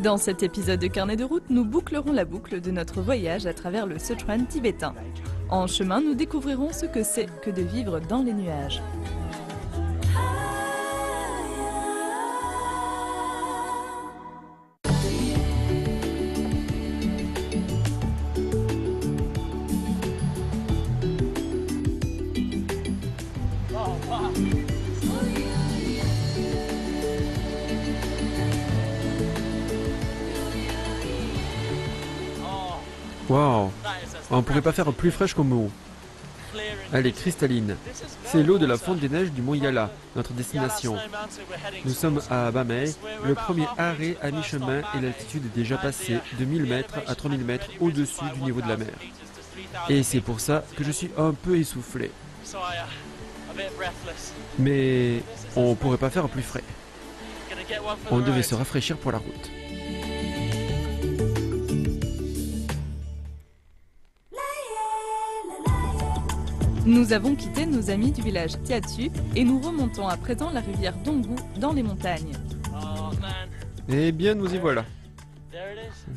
Dans cet épisode de Carnet de route, nous bouclerons la boucle de notre voyage à travers le Sichuan tibétain. En chemin, nous découvrirons ce que c'est que de vivre dans les nuages. Waouh, on pourrait pas faire plus fraîche comme eau. Elle est cristalline. C'est l'eau de la fonte des neiges du mont Yala, notre destination. Nous sommes à Bamei, le premier arrêt à mi-chemin et l'altitude est déjà passée de 1000 mètres à 3000 mètres au-dessus du niveau de la mer. Et c'est pour ça que je suis un peu essoufflé. Mais on pourrait pas faire plus frais. On devait se rafraîchir pour la route. Nous avons quitté nos amis du village Tiatsu et nous remontons à présent la rivière Donggu dans les montagnes. Eh bien, nous y voilà.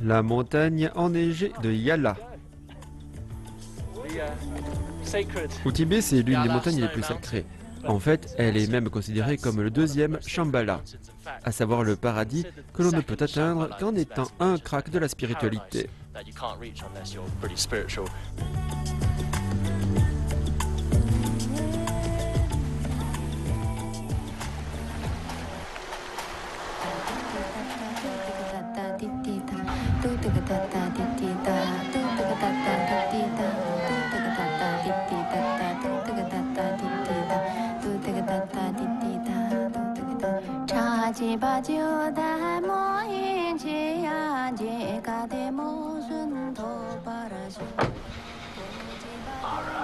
La montagne enneigée de Yala. Au Tibet, c'est l'une des montagnes les plus sacrées. En fait, elle est même considérée comme le deuxième Shambhala, à savoir le paradis que l'on ne peut atteindre qu'en étant un crack de la spiritualité.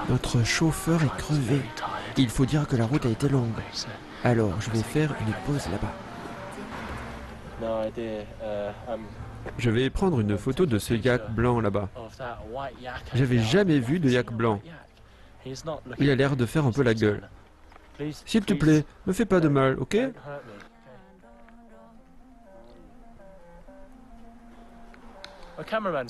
Notre chauffeur est crevé. Il faut dire que la route a été longue. Alors, je vais faire une pause là-bas. Je vais prendre une photo de ce yak blanc là-bas. J'avais jamais vu de yak blanc. Il a l'air de faire un peu la gueule. S'il te plaît, me fais pas de mal, ok?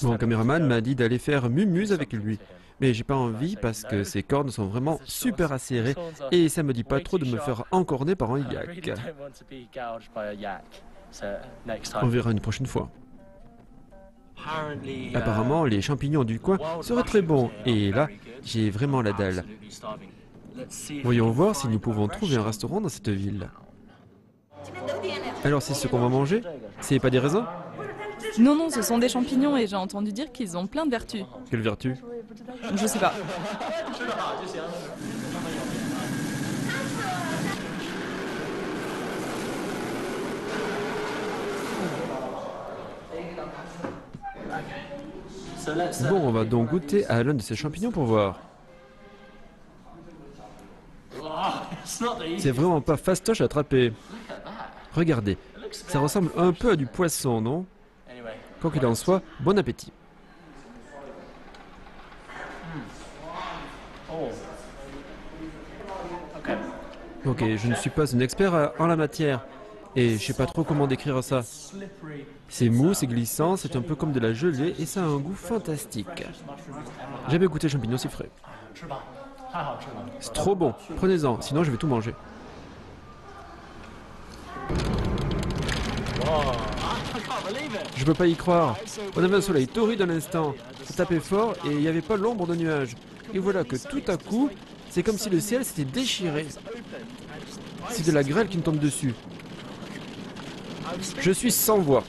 Mon caméraman m'a dit d'aller faire mumuse avec lui. Mais j'ai pas envie parce que ses cornes sont vraiment super acérées et ça me dit pas trop de me faire encorner par un yak. On verra une prochaine fois. Apparemment, les champignons du coin seraient très bons et là, j'ai vraiment la dalle. Voyons voir si nous pouvons trouver un restaurant dans cette ville. Alors c'est ce qu'on va manger? C'est pas des raisins? Non, non, ce sont des champignons et j'ai entendu dire qu'ils ont plein de vertus. Quelle vertu? Je sais pas. Bon, on va donc goûter à l'un de ces champignons pour voir. C'est vraiment pas fastoche à attraper. Regardez, ça ressemble un peu à du poisson, non? Quoi qu'il en soit, bon appétit. Ok, je ne suis pas un expert en la matière et je sais pas trop comment décrire ça. C'est mou, c'est glissant, c'est un peu comme de la gelée et ça a un goût fantastique. J'ai jamais goûté champignons si frais. C'est trop bon, prenez-en, sinon je vais tout manger. Je peux pas y croire. On avait un soleil torride à l'instant. Ça tapait fort et il n'y avait pas l'ombre de nuages. Et voilà que tout à coup, c'est comme si le ciel s'était déchiré. C'est de la grêle qui me tombe dessus. Je suis sans voix.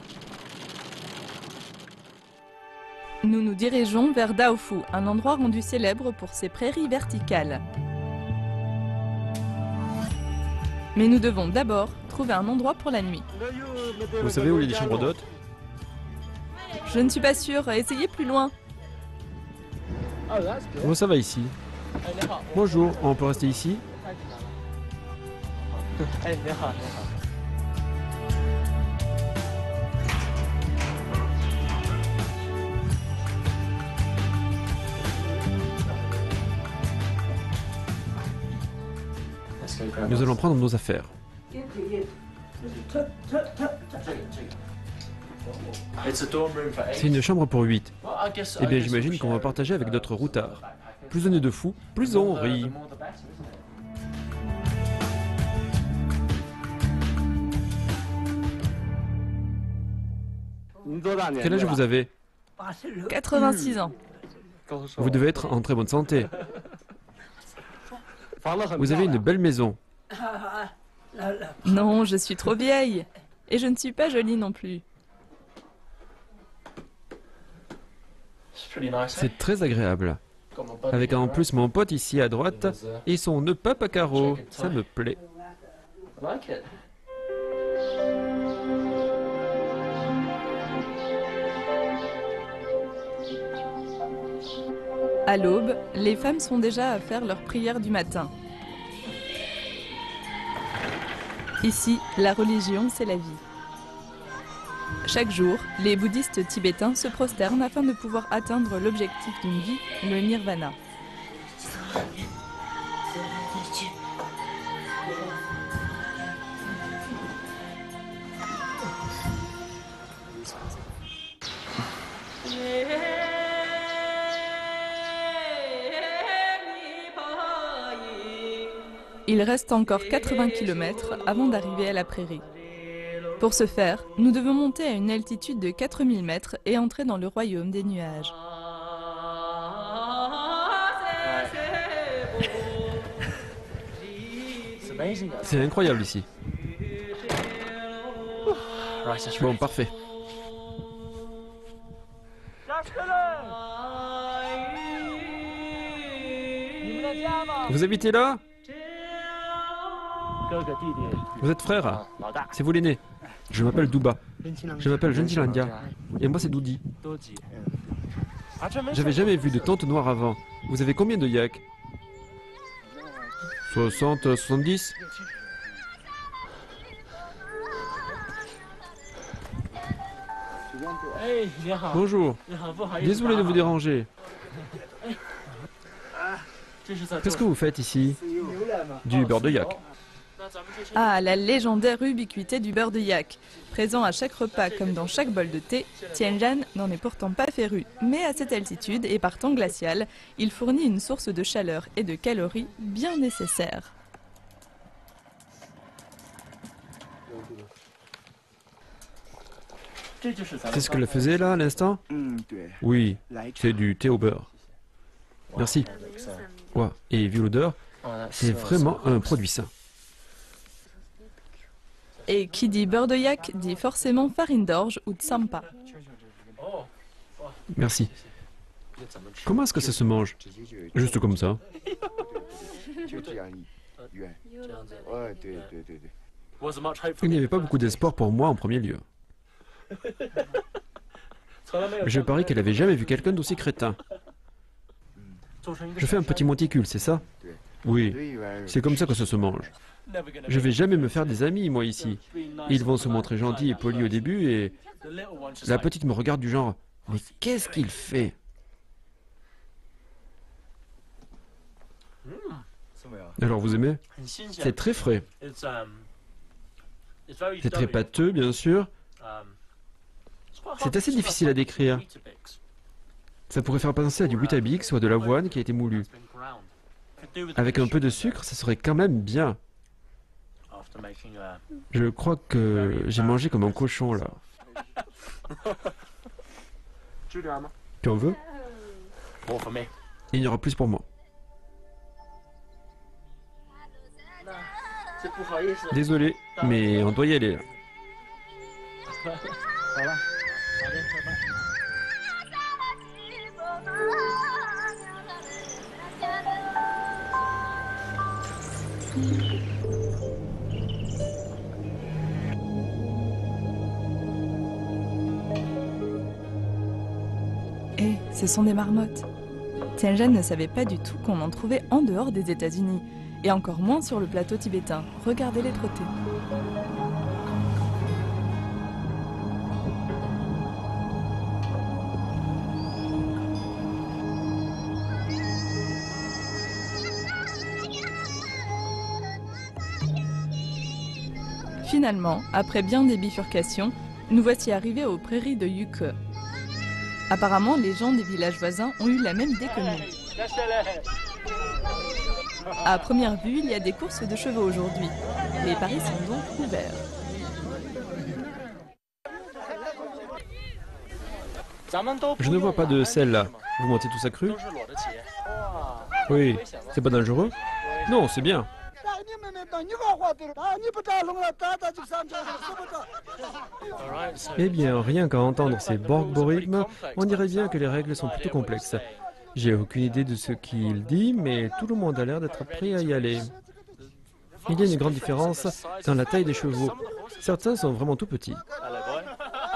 Nous nous dirigeons vers Daofu, un endroit rendu célèbre pour ses prairies verticales. Mais nous devons d'abord trouver un endroit pour la nuit. Vous savez où il y a des chambres d'hôtes? Je ne suis pas sûre, essayez plus loin. Bon, ça va ici. Bonjour, on peut rester ici? Nous allons prendre nos affaires. C'est une chambre pour 8. Eh bien, j'imagine qu'on va partager avec d'autres routards. Plus on est de fous, plus on rit. Quel âge vous avez? 86 ans. Vous devez être en très bonne santé. Vous avez une belle maison. Non, je suis trop vieille. Et je ne suis pas jolie non plus. C'est très agréable. Avec en plus mon pote ici à droite et son nœud pape à carreaux. Ça me plaît. À l'aube, les femmes sont déjà à faire leur prière du matin. Ici, la religion, c'est la vie. Chaque jour, les bouddhistes tibétains se prosternent afin de pouvoir atteindre l'objectif d'une vie, le nirvana. Il reste encore 80 km avant d'arriver à la prairie. Pour ce faire, nous devons monter à une altitude de 4000 mètres et entrer dans le royaume des nuages. C'est incroyable ici. Bon, parfait. Vous habitez là? Vous êtes frère? C'est vous l'aîné. Je m'appelle Douba. Je m'appelle Gentilandia. Et moi c'est Doudi. J'avais jamais vu de tente noire avant. Vous avez combien de yaks? 60, 70? Bonjour. Désolé de vous déranger. Qu'est-ce que vous faites ici? Du beurre de yak. Ah, la légendaire ubiquité du beurre de yak. Présent à chaque repas comme dans chaque bol de thé, Tianjan n'en est pourtant pas féru. Mais à cette altitude et par temps glacial, il fournit une source de chaleur et de calories bien nécessaires. C'est ce qu'elle faisait là à l'instant? Oui, c'est du thé au beurre. Merci. Ouais. Et vu l'odeur, c'est vraiment un produit sain. Et qui dit beurre de yak dit forcément farine d'orge ou tsampa. Merci. Comment est-ce que ça se mange? Juste comme ça. Il n'y avait pas beaucoup d'espoir pour moi en premier lieu. Je parie qu'elle n'avait jamais vu quelqu'un d'aussi crétin. Je fais un petit monticule, c'est ça? Oui, c'est comme ça que ça se mange. Je vais jamais me faire des amis, moi, ici. Ils vont se montrer gentils et polis au début et... La petite me regarde du genre, mais qu'est-ce qu'il fait? Alors vous aimez? C'est très frais. C'est très pâteux, bien sûr. C'est assez difficile à décrire. Ça pourrait faire penser à du Weetabix ou à de l'avoine qui a été moulu. Avec un peu de sucre, ça serait quand même bien. Je crois que j'ai mangé comme un cochon, là. Tu en veux? Il y en aura plus pour moi. Désolé, mais on doit y aller, là. Eh, ce sont des marmottes. Tianjan ne savait pas du tout qu'on en trouvait en dehors des États-Unis, et encore moins sur le plateau tibétain. Regardez-les trotter. Finalement, après bien des bifurcations, Nous voici arrivés aux prairies de Yuke. Apparemment, les gens des villages voisins ont eu la même idée que nous. À première vue, il y a des courses de chevaux aujourd'hui. Les paris sont donc ouverts. Je ne vois pas de sel là. Vous montez tout ça cru? Oui, c'est pas dangereux? Non, c'est bien. Eh bien, rien qu'à entendre ces borborigmes, on dirait bien que les règles sont plutôt complexes. J'ai aucune idée de ce qu'il dit, mais tout le monde a l'air d'être prêt à y aller. Il y a une grande différence dans la taille des chevaux. Certains sont vraiment tout petits.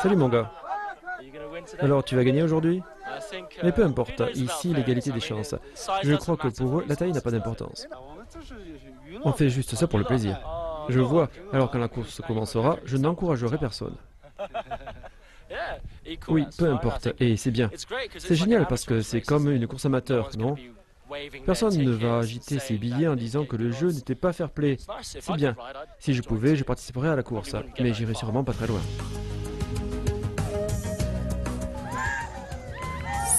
Salut mon gars. Alors, tu vas gagner aujourd'hui? Mais peu importe, ici, l'égalité des chances. Je crois que pour eux, la taille n'a pas d'importance. On fait juste ça pour le plaisir. Je vois, alors quand la course commencera, je n'encouragerai personne. Oui, peu importe, et c'est bien. C'est génial parce que c'est comme une course amateur, non? Personne ne va agiter ses billets en disant que le jeu n'était pas fair-play. C'est bien. Si je pouvais, je participerais à la course, mais j'irai sûrement pas très loin.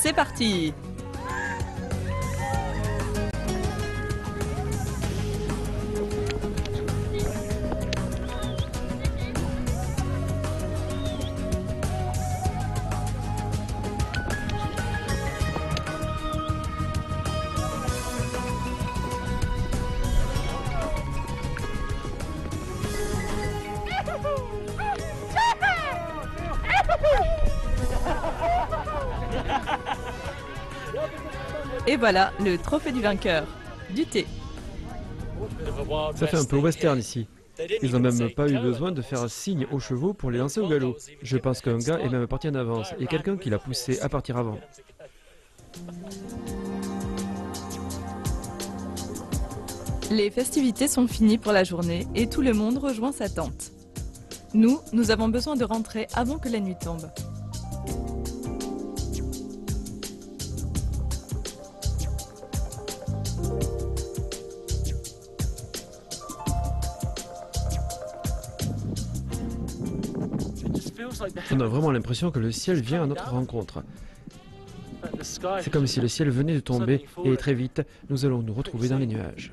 C'est parti! Et voilà, le trophée du vainqueur. Du thé. Ça fait un peu western ici. Ils n'ont même pas eu besoin de faire signe aux chevaux pour les lancer au galop. Je pense qu'un gars est même parti en avance et quelqu'un qui l'a poussé à partir avant. Les festivités sont finies pour la journée et tout le monde rejoint sa tente. Nous avons besoin de rentrer avant que la nuit tombe. On a vraiment l'impression que le ciel vient à notre rencontre. C'est comme si le ciel venait de tomber et très vite, nous allons nous retrouver dans les nuages.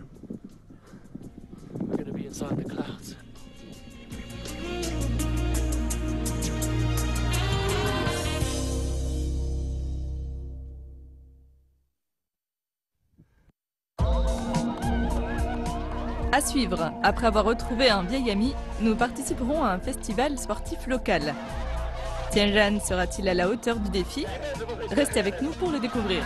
À suivre, après avoir retrouvé un vieil ami, nous participerons à un festival sportif local. Tianran sera-t-il à la hauteur du défi? Restez avec nous pour le découvrir.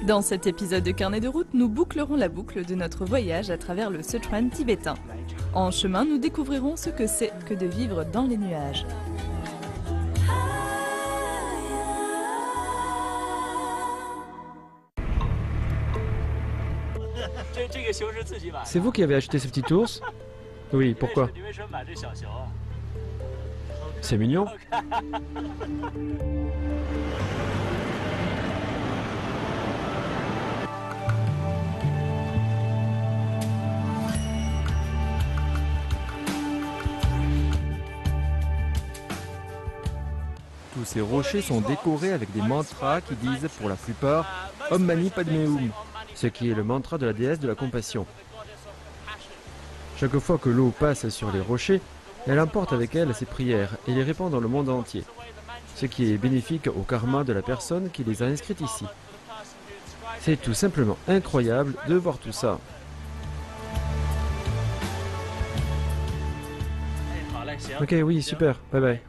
Dans cet épisode de Carnet de route, nous bouclerons la boucle de notre voyage à travers le Sichuan tibétain. En chemin, nous découvrirons ce que c'est que de vivre dans les nuages. C'est vous qui avez acheté ce petit ours? Oui, pourquoi? C'est mignon. Tous ces rochers sont décorés avec des mantras qui disent pour la plupart « Om Mani Padme Hum », ce qui est le mantra de la déesse de la compassion. Chaque fois que l'eau passe sur les rochers, elle emporte avec elle ses prières et les répand dans le monde entier, ce qui est bénéfique au karma de la personne qui les a inscrites ici. C'est tout simplement incroyable de voir tout ça. Ok, oui, super, bye bye.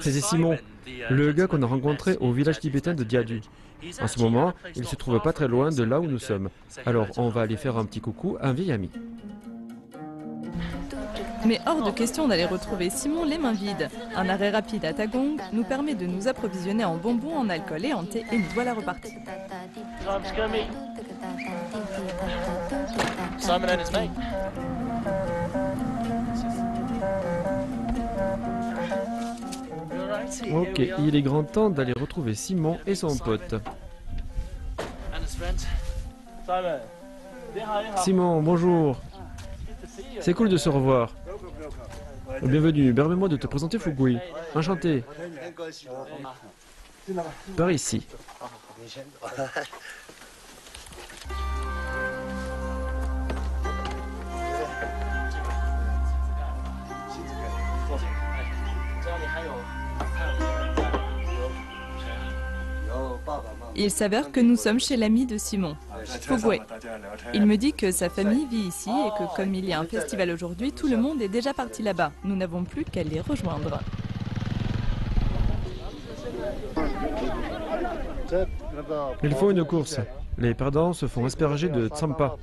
C'était Simon, le gars qu'on a rencontré au village tibétain de Diadu. En ce moment, il se trouve pas très loin de là où nous sommes. Alors, on va aller faire un petit coucou à un vieil ami. Mais hors de question d'aller retrouver Simon les mains vides. Un arrêt rapide à Tagong nous permet de nous approvisionner en bonbons, en alcool et en thé et nous voilà repartis. Simon and his mate. Ok, il est grand temps d'aller retrouver Simon et son pote. And his friends. Simon, bonjour. C'est cool de se revoir. Bienvenue, permets-moi de te présenter Fugui. Enchanté. Par ici. Il s'avère que nous sommes chez l'ami de Simon, Fugui. Il me dit que sa famille vit ici et que comme il y a un festival aujourd'hui, tout le monde est déjà parti là-bas. Nous n'avons plus qu'à les rejoindre. Il faut une course. Les perdants se font asperger de Tsampa.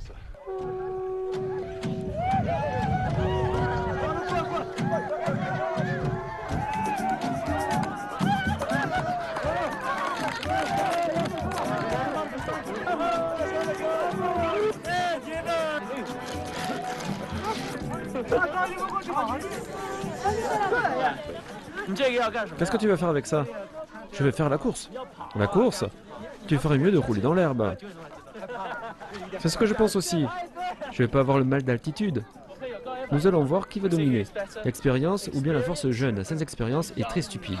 Qu'est-ce que tu vas faire avec ça? Je vais faire la course. La course? Tu ferais mieux de rouler dans l'herbe. C'est ce que je pense aussi. Je vais pas avoir le mal d'altitude. Nous allons voir qui va dominer. L'expérience ou bien la force jeune, sans expérience et très stupide.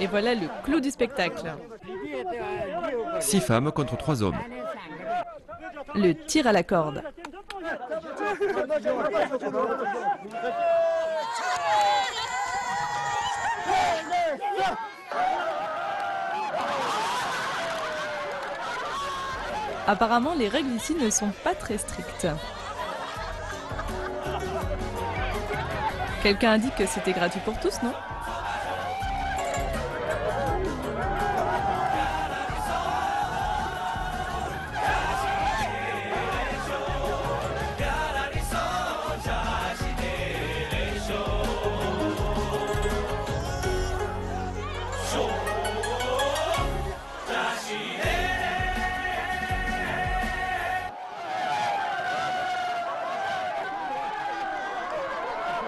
Et voilà le clou du spectacle. 6 femmes contre 3 hommes. Le tir à la corde. Apparemment, les règles ici ne sont pas très strictes. Quelqu'un a dit que c'était gratuit pour tous, non ?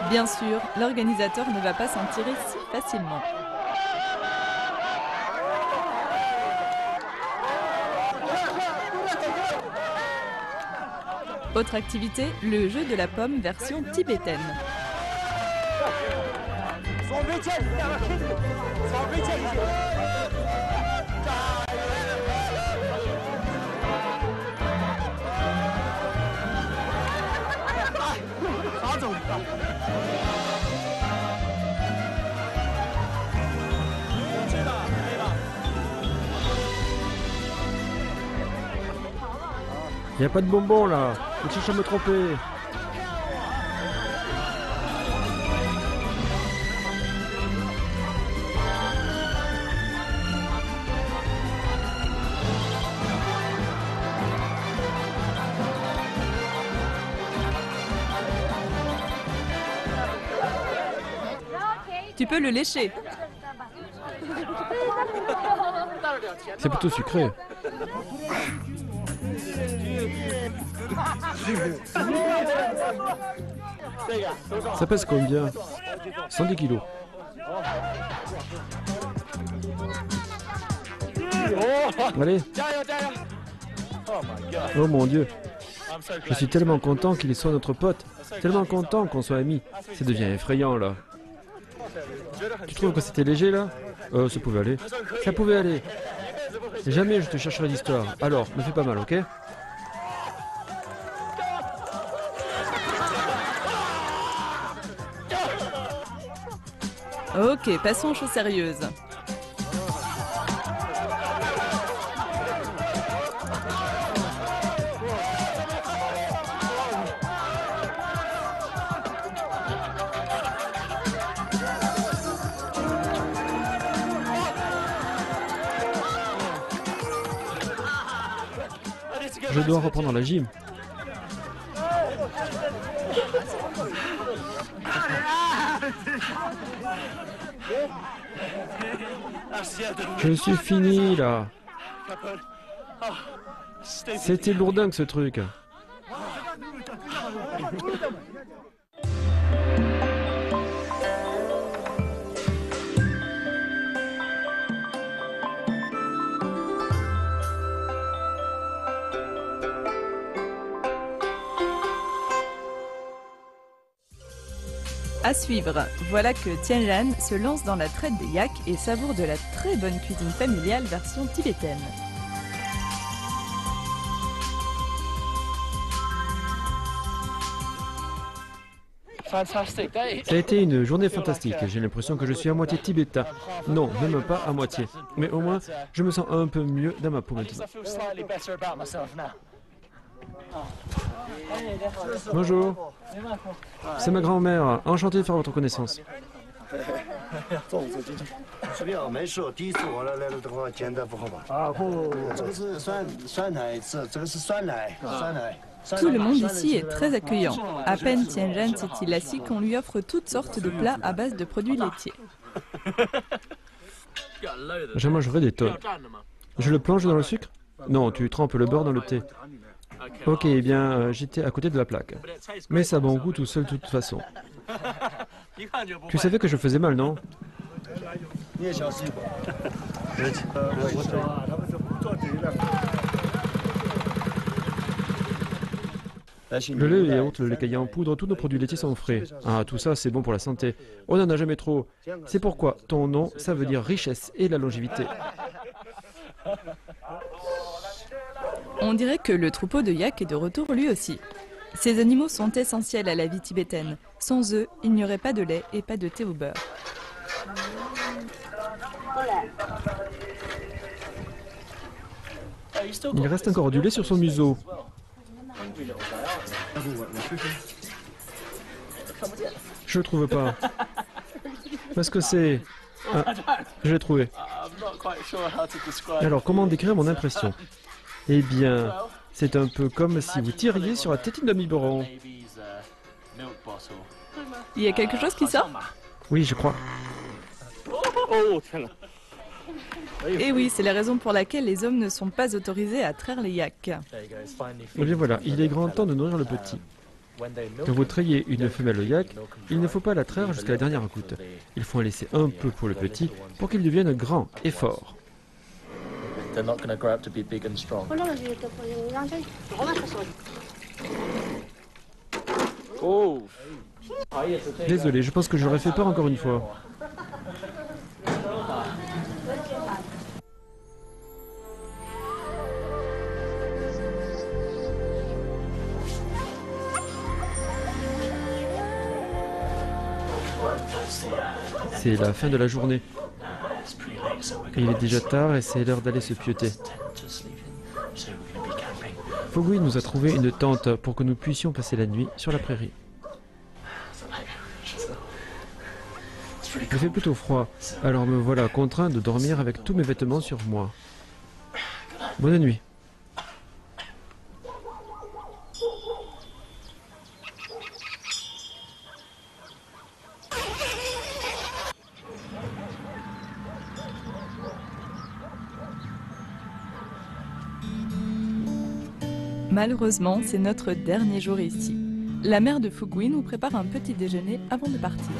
Bien sûr, l'organisateur ne va pas s'en tirer si facilement. Autre activité, le jeu de la pomme version tibétaine. Y a pas de bonbons là, je cherche à me tromper. Tu peux le lécher. C'est plutôt sucré. Ça pèse combien? 110 kilos. Allez. Oh mon Dieu. Je suis tellement content qu'il soit notre pote. Tellement content qu'on soit amis. Ça devient effrayant là. Tu trouves que c'était léger là? Ça pouvait aller. Ça pouvait aller. Jamais je te chercherai d'histoire. Alors, me fais pas mal, ok? Ok, passons aux choses sérieuses. Je dois reprendre la gym. Je suis fini là. C'était lourdingue ce truc. À suivre, voilà que Tianjan se lance dans la traite des yaks et savoure de la très bonne cuisine familiale version tibétaine. Fantastic day. Ça a été une journée fantastique. J'ai l'impression que je suis à moitié tibétain. Non, même pas à moitié. Mais au moins, je me sens un peu mieux dans ma peau At least maintenant. I feel slightly better about myself now. Bonjour. C'est ma grand-mère. Enchanté de faire votre connaissance. 这个没事，第一次我来了的话，简单不好吧？啊，不，这个是酸奶，这个是酸奶，酸奶。 Tout le monde ici est très accueillant. À peine Tianjan s'est-il assis qu'on lui offre toutes sortes de plats à base de produits laitiers. J'en mangerai des tonnes. Je le plonge dans le sucre? Non, tu trempes le beurre dans le thé. Ok, eh bien, j'étais à côté de la plaque. Mais ça a bon goût tout seul de toute façon. Tu savais que je faisais mal, non? 你也想试一口？Le lait, le yaourt, le lait caillé en poudre, tous nos produits laitiers sont frais. Ah, tout ça, c'est bon pour la santé. On n'en a jamais trop. C'est pourquoi ton nom, ça veut dire richesse et la longévité. On dirait que le troupeau de yaks est de retour lui aussi. Ces animaux sont essentiels à la vie tibétaine. Sans eux, il n'y aurait pas de lait et pas de thé au beurre. Il reste encore du lait sur son museau. Je le trouve pas. Parce que c'est... Ah, je l'ai trouvé. I'm not quite sure how to describe. Alors, comment décrire mon impression? Eh bien, c'est un peu comme si vous tiriez sur la tétine d'un biberon. Baby's milk bottle. Il y a quelque chose qui sort? Oui, je crois. Et oui, c'est la raison pour laquelle les hommes ne sont pas autorisés à traire les yaks. Eh bien voilà, il est grand temps de nourrir le petit. Quand vous trayez une femelle yak, il ne faut pas la traire jusqu'à la dernière goutte. Il faut en laisser un peu pour le petit pour qu'il devienne grand et fort. They're not going to grow up to be big and strong. Oh. Désolé, je pense que j'aurais fait peur encore une fois. C'est la fin de la journée. Et il est déjà tard et c'est l'heure d'aller se pieuter. Fogui nous a trouvé une tente pour que nous puissions passer la nuit sur la prairie. Il fait plutôt froid, alors me voilà contraint de dormir avec tous mes vêtements sur moi. Bonne nuit. Malheureusement, c'est notre dernier jour ici. La mère de Fugui nous prépare un petit déjeuner avant de partir.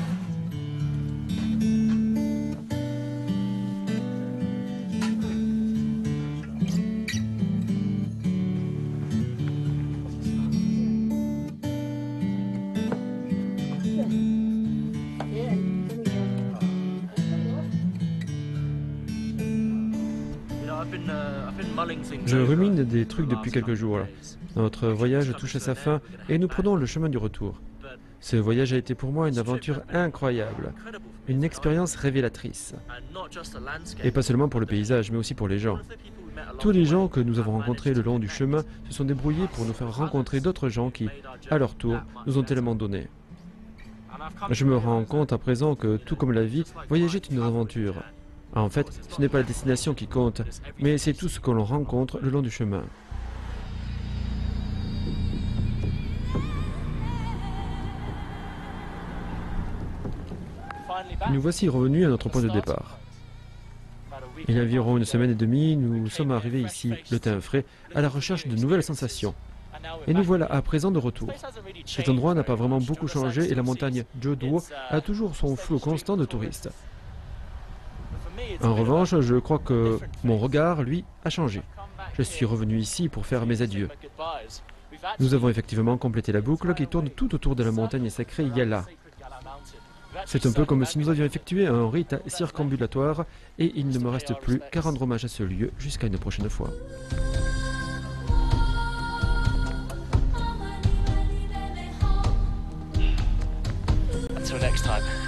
Je rumine des trucs depuis quelques jours. Notre voyage touche à sa fin et nous prenons le chemin du retour. Ce voyage a été pour moi une aventure incroyable, une expérience révélatrice. Et pas seulement pour le paysage, mais aussi pour les gens. Tous les gens que nous avons rencontrés le long du chemin se sont débrouillés pour nous faire rencontrer d'autres gens qui, à leur tour, nous ont tellement donné. Je me rends compte à présent que, tout comme la vie, voyager est une aventure. En fait, ce n'est pas la destination qui compte, mais c'est tout ce que l'on rencontre le long du chemin. Nous voici revenus à notre point de départ. Il y a environ une semaine et demie, nous sommes arrivés ici, le teint frais, à la recherche de nouvelles sensations. Et nous voilà à présent de retour. Cet endroit n'a pas vraiment beaucoup changé et la montagne Joduo a toujours son flot constant de touristes. En revanche, je crois que mon regard, lui, a changé. Je suis revenu ici pour faire mes adieux. Nous avons effectivement complété la boucle qui tourne tout autour de la montagne sacrée Yala. C'est un peu comme si nous avions effectué un rite circambulatoire et il ne me reste plus qu'à rendre hommage à ce lieu jusqu'à une prochaine fois. Until next time.